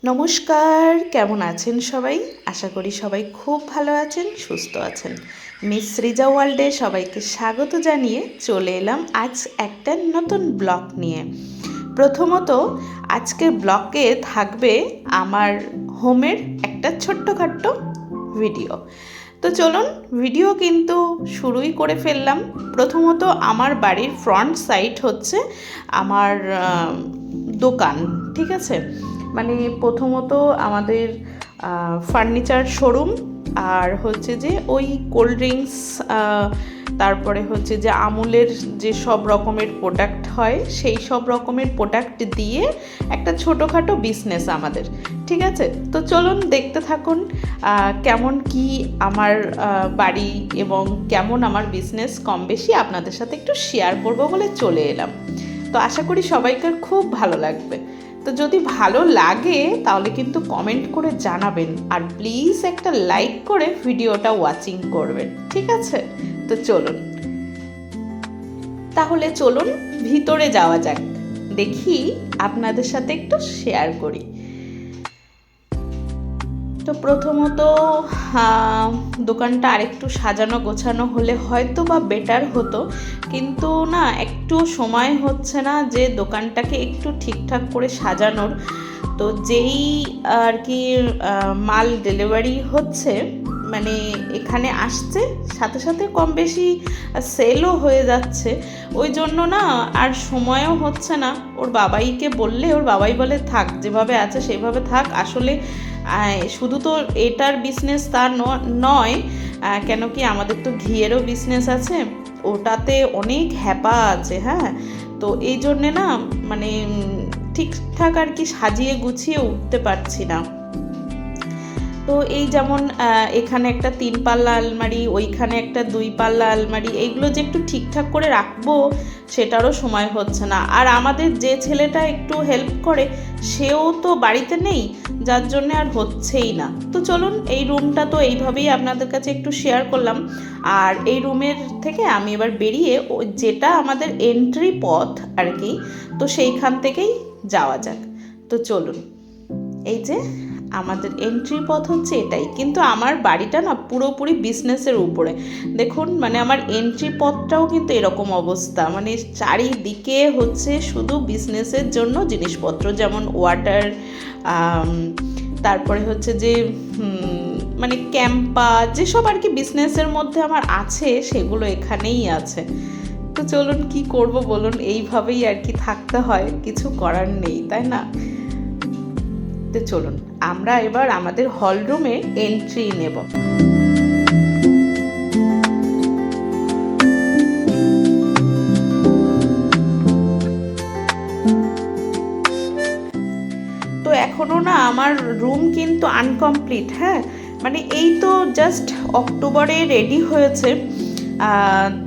নমস্কার, কেমন আছেন সবাই? আশা করি সবাই খুব ভালো আছেন, সুস্থ আছেন। মিস সৃজা ওয়ার্ল্ডে সবাইকে স্বাগত জানিয়ে চলে এলাম আজ একটা নতুন ব্লগ নিয়ে। প্রথমত আজকের ব্লগে থাকবে আমার হোমের একটা ছোট্টখাট্ট ভিডিও। তো চলুন ভিডিও কিন্তু শুরুই করে ফেললাম। প্রথমত আমার বাড়ির ফ্রন্ট সাইড হচ্ছে আমার দোকান, ঠিক আছে? মানে প্রথমত আমাদের ফার্নিচার শোরুম, আর হচ্ছে যে ওই কোল্ড ড্রিঙ্কস, তারপরে হচ্ছে যে আমুলের যে সব রকমের প্রোডাক্ট হয় সেই সব রকমের প্রোডাক্ট দিয়ে একটা ছোটোখাটো বিজনেস আমাদের, ঠিক আছে? তো চলুন দেখতে থাকুন কেমন কি আমার বাড়ি এবং কেমন আমার বিজনেস কম বেশি আপনাদের সাথে একটু শেয়ার করব বলে চলে এলাম। তো আশা করি সবাইকার খুব ভালো লাগবে। তো যদি ভালো লাগে তাহলে কিন্তু কমেন্ট করে জানাবেন, আর প্লিজ একটা লাইক করে ভিডিওটা ওয়াচিং করবেন, ঠিক আছে? তো চলুন তাহলে চলুন ভিতরে যাওয়া যাক, দেখি আপনাদের সাথে একটু শেয়ার করি। তো প্রথমত দোকানটা আরেকটু সাজানো গোছানো হলে হয়তো বা বেটার হতো, কিন্তু না, একটু সময় হচ্ছে না যে দোকানটাকে একটু ঠিকঠাক করে সাজানোর। তো যেই আর কি মাল ডেলিভারি হচ্ছে, মানে এখানে আসছে সাথে সাথে কম বেশি সেলও হয়ে যাচ্ছে, ওই জন্য না আর সময়ও হচ্ছে না। ওর বাবাইকে বললে ওর বাবাই বলে থাক, যেভাবে আছে সেভাবে থাক। আসলে শুধু তো এটার বিজনেস তা নয়, কেন কি আমাদের তো ঘিয়েরও বিজনেস আছে, ওটাতে অনেক হ্যাপা আছে। হ্যাঁ, তো এই জন্যে না মানে ঠিকঠাক আর কি সাজিয়ে গুছিয়ে উঠতে পারছি না। তো এই যেমন এখানে একটা 3 পাল্লা আলমারি, ওইখানে একটা 2 পাল্লা আলমারি, এইগুলো যে একটু ঠিকঠাক করে রাখবো সেটারও সময় হচ্ছে না। আর আমাদের যে ছেলেটা একটু হেল্প করে সেও তো বাড়িতে নেই, যার জন্য আর হচ্ছেই না। তো চলুন, এই রুমটা তো এইভাবেই আপনাদের কাছে একটু শেয়ার করলাম। আর এই রুমের থেকে আমি এবার বেরিয়ে যেটা আমাদের এন্ট্রি পথ আর কি, তো সেইখান থেকেই যাওয়া যাক। তো চলুন, এই যে আমাদের এন্ট্রি পথ হচ্ছে এটাই, কিন্তু আমার বাড়িটা না পুরোপুরি বিজনেসের উপরে। দেখুন, মানে আমার এন্ট্রি পথটাও কিন্তু এরকম অবস্থা, মানে চারিদিকে হচ্ছে শুধু বিজনেসের জন্য জিনিসপত্র, যেমন ওয়াটার, তারপরে হচ্ছে যে মানে ক্যাম্পা, যেসব আর কি বিজনেসের মধ্যে আমার আছে সেগুলো এখানেই আছে। তো চলুন, কি করব বলুন, এইভাবেই আর কি থাকতে হয়, কিছু করার নেই, তাই না? তো চলুন আমরা এবার আমাদের হল রুমে এন্ট্রি নেব। তো এখনো না আমার রুম কিন্তু আনকমপ্লিট। হ্যাঁ, মানে এই তো জাস্ট অক্টোবরে রেডি হয়েছে।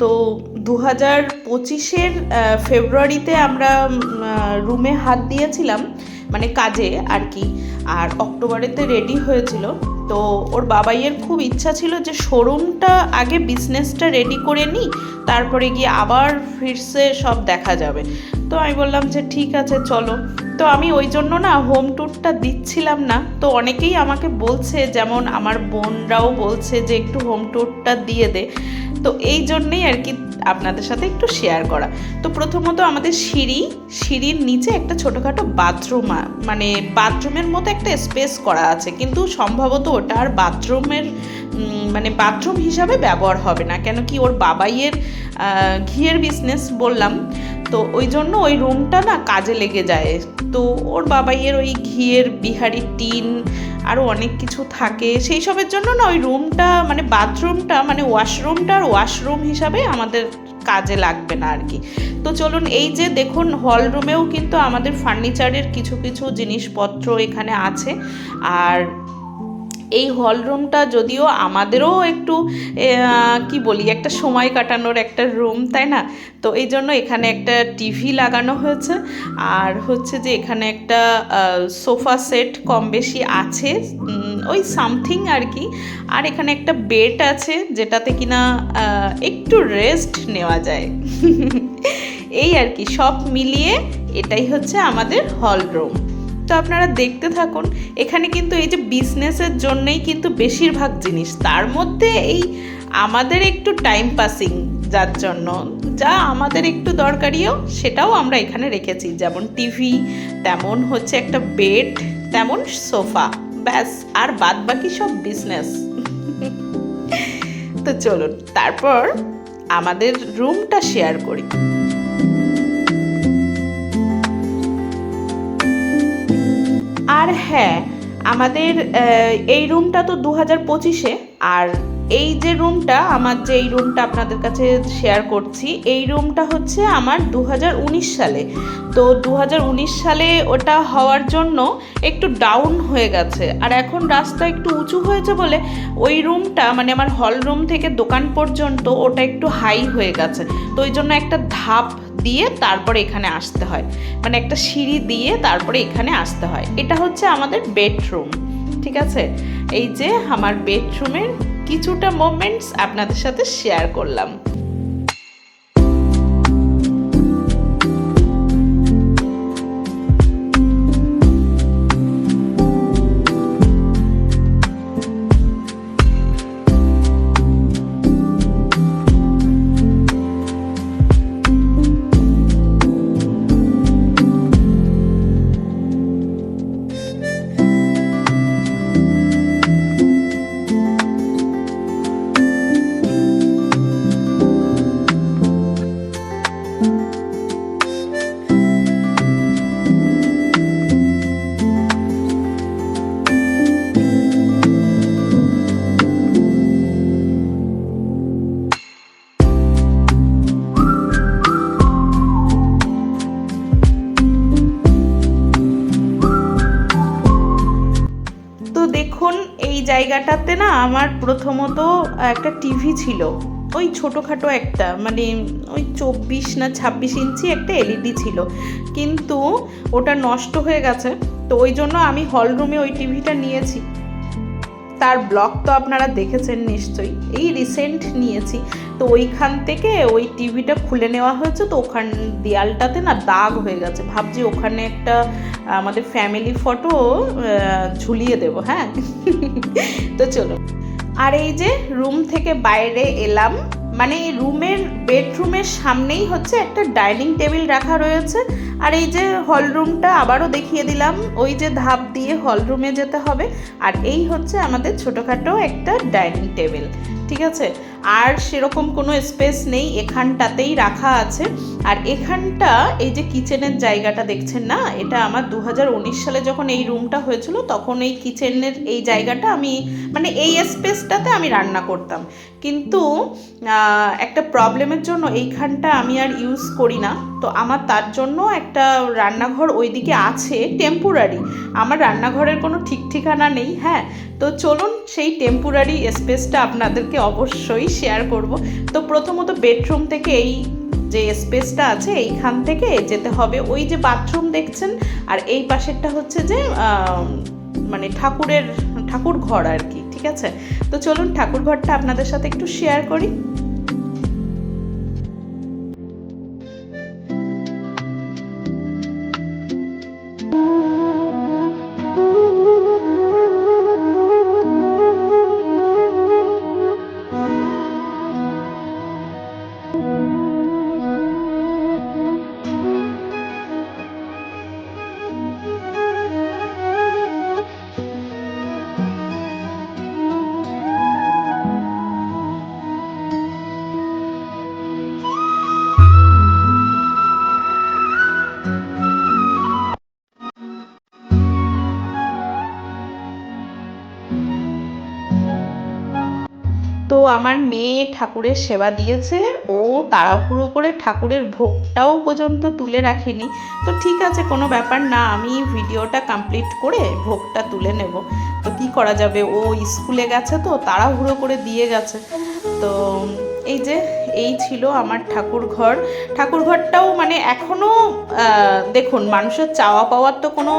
তো 2025-এর ফেব্রুয়ারিতে আমরা রুমে হাত দিয়েছিলাম, মানে কাজে আর কি, আর অক্টোবরেতে রেডি হয়েছিল। তো ওর বাবাইয়ের খুব ইচ্ছা ছিল যে শোরুমটা আগে বিজনেসটা রেডি করে নিই, তারপরে গিয়ে আবার ফিরসে সব দেখা যাবে। তো আমি বললাম যে ঠিক আছে চলো। তো আমি ওই জন্য না হোম ট্যুরটা দিচ্ছিলাম না। তো অনেকেই আমাকে বলছে, যেমন আমার বোনরাও বলছে যে একটু হোম ট্যুরটা দিয়ে দে। তো এই জন্যেই আর কি আপনাদের সাথে একটু শেয়ার করা। তো প্রথমত আমাদের সিঁড়ির নিচে একটা ছোটোখাটো বাথরুম, মানে বাথরুমের মতো একটা স্পেস করা আছে, কিন্তু সম্ভবত ওটা আর বাথরুমের মানে বাথরুম হিসাবে ব্যবহার হবে না, কেন কি ওর বাবাইয়ের ঘিয়ের বিজনেস বললাম, তো ওই জন্য ওই রুমটা না কাজে লেগে যায়। তো ওর বাবাইয়ের ওই ঘিয়ের বিহারি টিন আরও অনেক কিছু থাকে, সেই সবের জন্য না ওই রুমটা মানে বাথরুমটা মানে ওয়াশরুমটা আর ওয়াশরুম হিসাবে আমাদের কাজে লাগবে না আর কি। তো চলুন, এই যে দেখুন হল রুমেও কিন্তু আমাদের ফার্নিচারের কিছু কিছু জিনিসপত্র এখানে আছে। আর এই হল রুমটা যদিও আমাদেরও একটু কি বলি, একটা সময় কাটানোর একটা রুম, তাই না? তো এই জন্য এখানে একটা টিভি লাগানো হয়েছে, আর হচ্ছে যে এখানে একটা সোফা সেট কম বেশি আছে, ওই সামথিং আর কি। আর এখানে একটা বেড আছে যেটাতে কিনা একটু রেস্ট নেওয়া যায়। এই আর কি, সব মিলিয়ে এটাই হচ্ছে আমাদের হল রুম। তো আপনারা দেখতে থাকুন। এখানে কিন্তু এই যে বিজনেসের জন্যই কিন্তু বেশিরভাগ জিনিস, তার মধ্যে এই আমাদের একটু টাইম পাসিং যার জন্য যা আমাদের একটু দরকারিও সেটাও আমরা এখানে রেখেছি, যেমন টিভি, তেমন হচ্ছে একটা বেড, তেমন সোফা, ব্যাস, আর বাদ বাকি সব বিজনেস। তো চলুন তারপর আমাদের রুমটা শেয়ার করি। আর হ্যাঁ, আমাদের এই রুমটা তো 2025-এ, আর এই যে রুমটা আমার, যে এই রুমটা আপনাদের কাছে শেয়ার করছি, এই রুমটা হচ্ছে আমার 2019 সালে। তো 2019 সালে ওটা হওয়ার জন্য একটু ডাউন হয়ে গেছে, আর এখন রাস্তা একটু উঁচু হয়েছে বলে ওই রুমটা, মানে আমার হল রুম থেকে দোকান পর্যন্ত ওটা একটু হাই হয়ে গেছে। তো ওই জন্য একটা ধাপ দিয়ে তারপরে এখানে আসতে হয়, মানে একটা সিঁড়ি দিয়ে তারপরে এখানে আসতে হয়। এটা হচ্ছে আমাদের বেডরুম, ঠিক আছে। এই যে আমার বেডরুমের কিছুটা মোমেন্টস আপনাদের সাথে শেয়ার করলাম। দেখুন এই জায়গাটাতে না আমার প্রথমত একটা টিভি ছিল, ওই ছোটোখাটো একটা, মানে ওই 24 না 26 ইঞ্চি একটা এলইডি ছিল, কিন্তু ওটা নষ্ট হয়ে গেছে। তো ওই জন্য আমি হল রুমে ওই টিভিটা নিয়েছি। তার ব্লগ তো আপনারা দেখেছেন নিশ্চয়ই, এই রিসেন্ট নিয়েছি। তো ওইখান থেকে ওই টিভিটা খুলে নেওয়া হয়েছে, তো ওখান দেয়ালটাতে না দাগ হয়ে গেছে। ভাবছি ওখানে একটা আমাদের ফ্যামিলি ফটো ঝুলিয়ে দেবো, হ্যাঁ। তো চলো, আর এই যে রুম থেকে বাইরে এলাম, মানে রুমের বেডরুমের সামনেই হচ্ছে একটা ডাইনিং টেবিল রাখা রয়েছে। আর এই যে হল রুমটা আবারও দেখিয়ে দিলাম, ওই যে ধাপ দিয়ে হল রুমে যেতে হবে। আর এই হচ্ছে আমাদের ছোটোখাটো একটা ডাইনিং টেবিল, ঠিক আছে। আর সেরকম কোনো স্পেস নেই, এখানটাতেই রাখা আছে। আর এখানটা এই যে কিচেনের জায়গাটা দেখছেন না, এটা আমার 2019 সালে যখন এই রুমটা হয়েছিল তখন এই কিচেনের এই জায়গাটা আমি, মানে এই স্পেসটাতে আমি রান্না করতাম। কিন্তু একটা প্রবলেমের জন্য এইখানটা আমি আর ইউজ করি না। তো আমার তার জন্য একটা রান্নাঘর ওইদিকে আছে টেম্পোরারি, আমার রান্নাঘরের কোনো ঠিক ঠিকানা নেই, হ্যাঁ। তো চলুন সেই টেম্পোরারি স্পেসটা আপনাদেরকে অবশ্যই শেয়ার করব। তো প্রথমত বেডরুম থেকে এই যে স্পেসটা আছে এইখান থেকে যেতে হবে, ওই যে বাথরুম দেখছেন, আর এই পাশেরটা হচ্ছে যে মানে ঠাকুর ঘর আর কি, ঠিক আছে। তো চলুন ঠাকুর ঘরটা আপনাদের সাথে একটু শেয়ার করি। তো আমার মেয়ে ঠাকুরের সেবা দিয়েছে, ও তাড়াহুড়ো করে ঠাকুরের ভোগটাও পর্যন্ত তুলে রাখেনি। তো ঠিক আছে, কোনো ব্যাপার না, আমি ভিডিওটা কমপ্লিট করে ভোগটা তুলে নেব। তো কি করা যাবে, ও স্কুলে গেছে তো তাড়াহুড়ো করে দিয়ে গেছে। তো এই যে এই ছিল আমার ঠাকুরঘরটাও মানে এখনও দেখুন, মানুষের চাওয়া পাওয়ার তো কোনো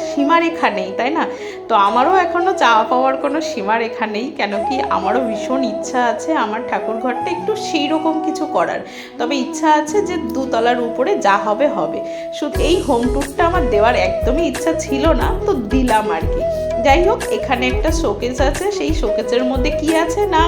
সীমারেখা নেই, তাই না? তো আমারও এখনও চাওয়া পাওয়ার কোনো সীমারেখা নেই, কেন কি আমারও ভীষণ ইচ্ছা আছে আমার ঠাকুরঘরটা একটু সেই রকম কিছু করার। তবে ইচ্ছা আছে যে 2 তলার উপরে যা হবে হবে। শুধু এই হোম ট্যুরটা আমার দেওয়ার একদমই ইচ্ছা ছিল না, তো দিলাম আর কি। যাই হোক, এখানে একটা শোকেস আছে, সেই শোকেসের মধ্যে কি আছে না,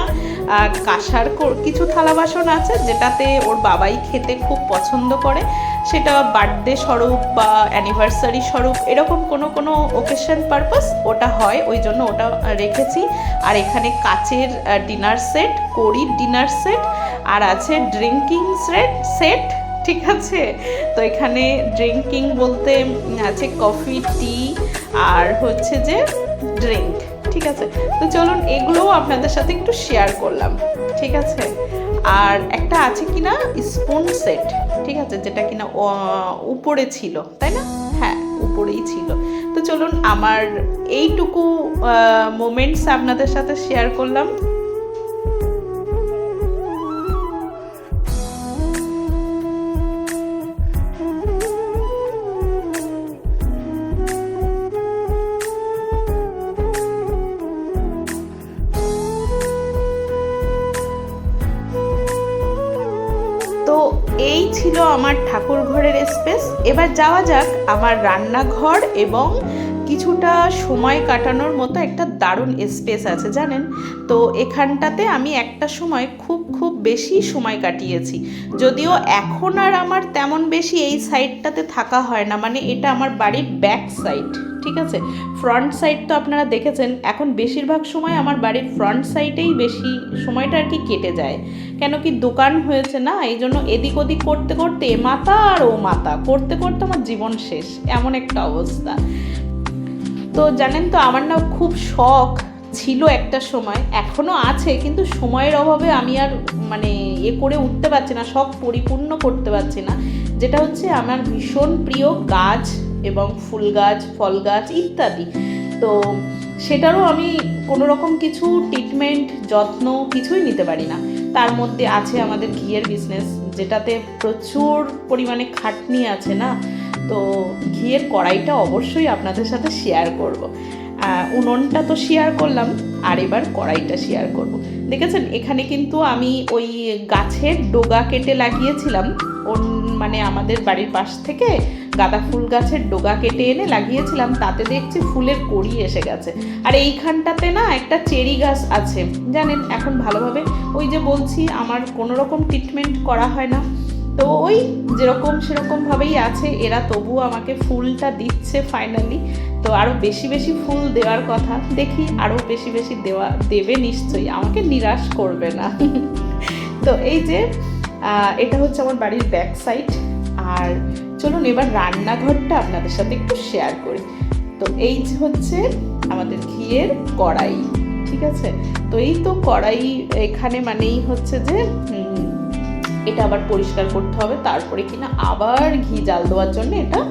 কাঁসার কিছু থালা বাসন আছে, যেটাতে ওর বাবাই খেতে খুব পছন্দ করে। সেটা বার্থডে স্বরূপ বা অ্যানিভার্সারি স্বরূপ এরকম কোনো ওকেশন পারপাস ওটা হয়, ওই জন্য ওটা রেখেছি। আর এখানে কাচের ডিনার সেট, কড়ির ডিনার সেট, আর আছে ড্রিঙ্কিং সেট, ঠিক আছে? তো এখানে ড্রিঙ্কিং বলতে আছে কফি, টি, আর হচ্ছে যে ড্রিঙ্ক, ঠিক আছে? তো চলুন এগুলোও আপনাদের সাথে একটু শেয়ার করলাম, ঠিক আছে? আর একটা আছে কিনা স্পুন সেট, ঠিক আছে, যেটা কিনা উপরে ছিল, তাই না? হ্যাঁ, উপরেই ছিল। তো চলুন আমার এইটুকু মোমেন্টস আপনাদের সাথে শেয়ার করলাম। তো এই ছিল আমার ঠাকুর ঘরের স্পেস। এবার যাওয়া যাক আমার রান্নাঘর, এবং কিছুটা সময় কাটানোর মতো একটা দারুণ স্পেস আছে জানেন তো। এখানটাতে আমি একটা সময় খুব বেশি সময় কাটিয়েছি, যদিও এখন আর আমার তেমন বেশি এই সাইডটাতে থাকা হয় না, মানে এটা আমার বাড়ির ব্যাক সাইড, ঠিক আছে? ফ্রন্ট সাইড তো আপনারা দেখেছেন, এখন বেশিরভাগ সময় আমার বাড়ির ফ্রন্ট সাইডেই বেশি সময়টা আর কি কেটে যায়, কেন কি দোকান হয়েছে না, এই জন্য এদিক ওদিক করতে করতে মাথা আর ও মাথা করতে করতে আমার জীবন শেষ, এমন একটা অবস্থা। তো জানেন তো, আমার না খুব শখ ছিল একটা সময়, এখনও আছে, কিন্তু সময়ের অভাবে আমি আর মানে করে উঠতে পারছি না, শখ পরিপূর্ণ করতে পারছি না। যেটা হচ্ছে আমার ভীষণ প্রিয় গাছ এবং ফুল গাছ, ফল গাছ ইত্যাদি। তো সেটারও আমি কোনো রকম কিছু ট্রিটমেন্ট, যত্ন কিছুই নিতে পারি না। তার মধ্যে আছে আমাদের ঘিয়ের বিজনেস, যেটাতে প্রচুর পরিমাণে খাটনি আছে না। তো ঘিয়ের কড়াইটা অবশ্যই আপনাদের সাথে শেয়ার করব। উনুনটা তো শেয়ার করলাম, আর এবার কড়াইটা শেয়ার করব। দেখেছেন এখানে কিন্তু আমি ওই গাছের ডগা কেটে লাগিয়েছিলাম, মানে আমাদের বাড়ির পাশ থেকে গাঁদা ফুল গাছের ডগা কেটে এনে লাগিয়েছিলাম, তাতে দেখছি ফুলের কড়ি এসে গেছে। আর এইখানটাতে না একটা চেরি গাছ আছে জানেন, এখন ভালোভাবে ওই যে বলছি আমার কোনো রকম ট্রিটমেন্ট করা হয় না, তো ওই যেরকম সেরকমভাবেই আছে, এরা তবুও আমাকে ফুলটা দিচ্ছে ফাইনালি। তো আরও বেশি বেশি ফুল দেওয়ার কথা, দেখি আরও বেশি বেশি দেবে নিশ্চয়ই, আমাকে নিরাশ করবে না। তো এই যে এটা হচ্ছে আমার বাড়ির ব্যাক সাইড। আর চলুন এবার রান্নাঘরটা আপনাদের সাথে একটু শেয়ার করি। তো এই যে হচ্ছে আমাদের ঘিয়ের কড়াই, ঠিক আছে? তো এই তো কড়াই এখানে মানেই হচ্ছে যে এটা আবার পরিষ্কার করতে হবে, তারপরে কিনা আবার ঘি জাল দেওয়ার জন্য এটা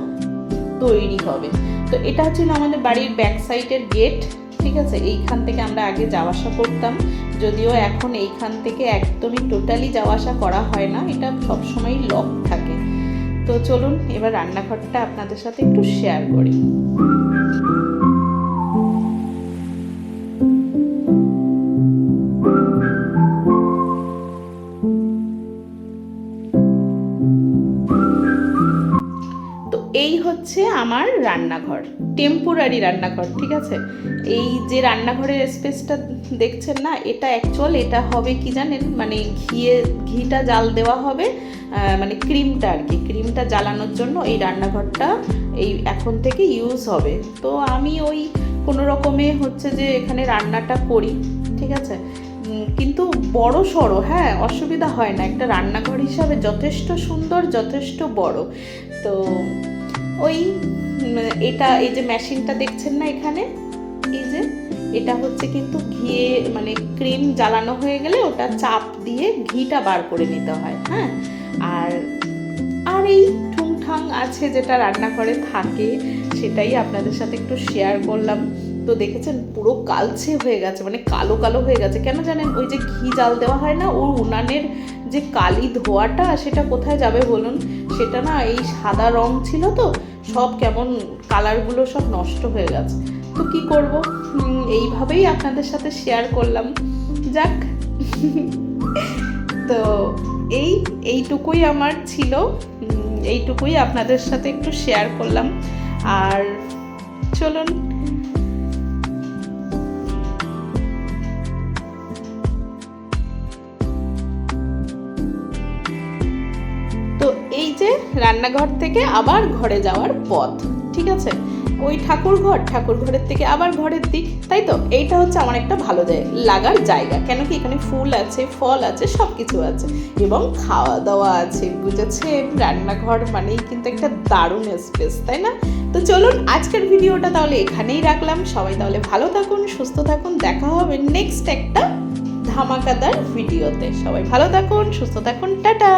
তৈরি হবে। তো এটা হচ্ছে আমাদের বাড়ির ব্যাক সাইডের গেট, ঠিক আছে? এইখান থেকে আমরা আগে যাওয়া আসা করতাম, যদিও এখন এইখান থেকে একদমই টোটালি যাওয়া আসা করা হয় না, এটা সবসময় লক থাকে। তো চলুন এবার রান্নাঘরটা আপনাদের সাথে একটু শেয়ার করি। এই হচ্ছে আমার রান্নাঘর, টেম্পোরারি রান্নাঘর, ঠিক আছে? এই যে রান্নাঘরের স্পেসটা দেখছেন না, এটা অ্যাকচুয়াল এটা হবে কি জানেন, মানে ঘিটা জাল দেওয়া হবে, মানে ক্রিমটা আর কি, ক্রিমটা জ্বালানোর জন্য এই রান্নাঘরটা এই এখন থেকে ইউজ হবে। তো আমি ওই কোনো রকমে হচ্ছে যে এখানে রান্নাটা করি, ঠিক আছে? কিন্তু বড় সড়ো, হ্যাঁ, অসুবিধা হয় না, একটা রান্নাঘর হিসাবে যথেষ্ট সুন্দর, যথেষ্ট বড়। তো ওই এটা এই যে মেশিনটা দেখছেন না এখানে, এই যে এটা হচ্ছে কিন্তু ঘিয়ে মানে ক্রিম জ্বালানো হয়ে গেলে ওটা চাপ দিয়ে ঘিটা বার করে নিতে হয়, হ্যাঁ। আর এই ঠুংঠাং আছে যেটা রান্নাঘরে থাকে, সেটাই আপনাদের সাথে একটু শেয়ার করলাম। তো দেখেছেন পুরো কালচে হয়ে গেছে, মানে কালো কালো হয়ে গেছে, কেন জানেন? ওই যে ঘি জাল দেওয়া হয় না, ওর উনানের যে কালি ধোয়াটা সেটা কোথায় যাবে বলুন? সেটা না এই সাদা রং ছিল তো, সব কেমন কালারগুলো সব নষ্ট হয়ে গেছে। তো কি করব, এইভাবেই আপনাদের সাথে শেয়ার করলাম। যাক তো এইটুকুই আমার ছিল, এইটুকুই আপনাদের সাথে একটু শেয়ার করলাম। আর চলুন তো এই যে রান্নাঘর থেকে আবার ঘরে যাওয়ার পথ, ঠিক আছে, ওই ঠাকুরঘরের থেকে আবার ঘরের দিক, তাই তো। এইটা হচ্ছে আমার একটা ভালো লাগার জায়গা, কেন কি এখানে ফুল আছে, ফল আছে, সব কিছু আছে এবং খাওয়া দাওয়া আছে, বুঝেছে। রান্নাঘর মানেই কিন্তু একটা দারুণ স্পেস, তাই না? তো চলুন আজকের ভিডিওটা তাহলে এখানেই রাখলাম। সবাই তাহলে ভালো থাকুন, সুস্থ থাকুন, দেখা হবে নেক্সট একটা ধামাকাদার ভিডিওতে। সবাই ভালো থাকুন, সুস্থ থাকুন, টাটা।